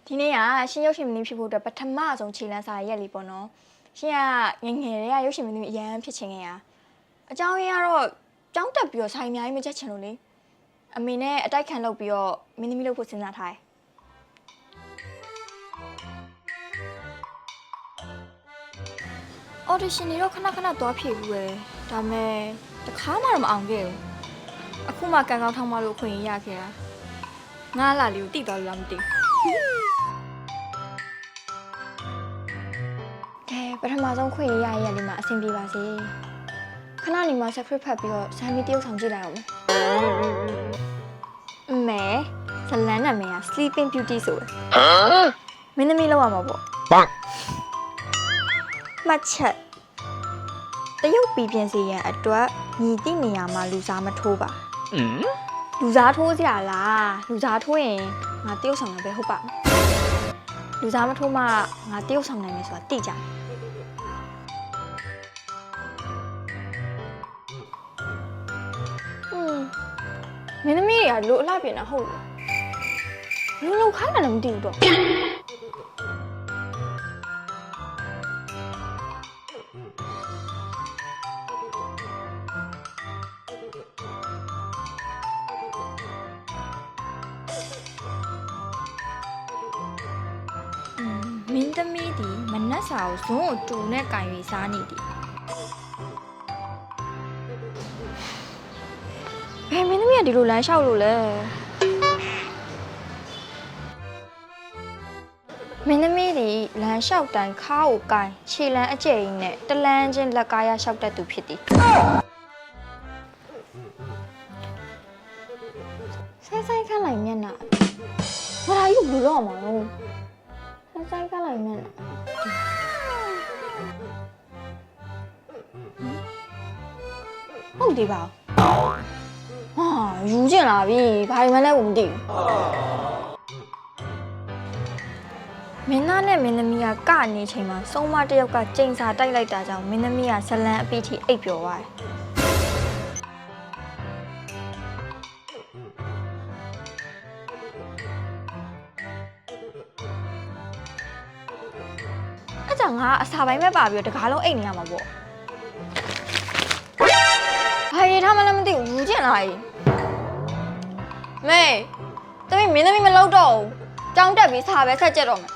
ဒီနေ့ကရှင်ရုပ်ရှင်မင်းသမီးဖြစ်ဖို့အတွက်ပထမဆုံးခြေလှမ်းစာရက်လေးပေါ့နော်ရှင်ကငငယ်တွေကရုပ်ရှင်မင်းသမီးအရန်ဖြစ်ချင်ခဲ့ရအကြောင်းရင်းကတော့ကြောင်းတက်ပြီးတော့ဆိုင်အများကြီးမချက်ချင်လို့လေအမေနဲ့အတိုက်ခံလုပ်ပြီးတော့မင်းသမီးလုပ်ဖို့စဉ်းစားထားတယ်အော်ဒီရှင်တွေတော့ခဏခဏသွားဖြည့်ဘူးပဲဒါပေမဲ့တခါမှတော့မအောင်ခဲ့ဘူးအခုမှကန်ကောင်းထောင်းမလို့ခွင့်ရခဲ့တာငါလာလေးကိုတိသွားလို့မသိပထမဆုံးခွင့်ရရလေးမှာအဆင်ပြေပါစေခဏနေမှာ separate ဖတ်ပြီးတော့ဇာမီတရုပ်ဆောင်ကြည့်လိုက်အောင်မဲဇလန်းနာမည်က Sleeping Beauty ဆိုတယ်မင်းသမီးလောက်ရမှာပေါ့မှတ်ချက်တရုပ်ပြီးပြင်စီရန်အတွက်ညီတိနေရာမှာလူစားမထိုးပါလူစားထိုးစရာလားလူစားထိုးရင်ငါတရုပ်ဆောင်မှာပဲဟုတ်ပါလူစားမထိုးမှငါတရုပ်ဆောင်နိုင်မယ်ဆိုတာသိကြမင်းသမီးတွေကလိုအလှပြင်တာဟုတ်လို့လုံခိုင်းတာလည်းမသိဘူးတော့မင်းသမီးဒီမနက်စာကိုဇွန်းကိုတူနဲ့ကင်ပြီးစားနေတယ်ဘယ်မင်းသမီးကဒီလိုလမ်းလျှောက်လို့လဲမင်းသမီးဒီလမ်းလျှောက်တိုင်းခါကိုကိုင်ခြေလမ်းအကျယ်ကြီးနဲ့တလန်းချင်းလက်ကားရလျှောက်တတ်သူဖြစ်သည်ဆိုင်ခန့်လိုက်မျက်နှာမလာယူဘူးတော့မှာဆိုင်ခန့်လိုက်မျက်နှာဟုတ်တယ်ပါဟာယူကျင်လာပြီဘာမှလည်းမသိဘူးမင်းသားနဲ့မင်းသမီးကကနေချိန်မှာစုံမတစ်ယောက်ကကျိန်စာတိုက်လိုက်တာကြောင့်မင်းသမီးကဇလန်းအပီးထိအိပ်ပျော်သွားတယ်အဲ့ကြောင့်ငါအစာပိုင်းပဲပါပြီးတော့တကားလုံးအိပ်နေရမှာပေါ့ဘာရေးထားမှလည်းမသိဘူးယူကျင်လာပြီမေသမီးမင်းသမီးမလုပ်တော့ဘူးကြောင်းတက်ပြီးစာပဲဆက်ကြက်တော့မယ်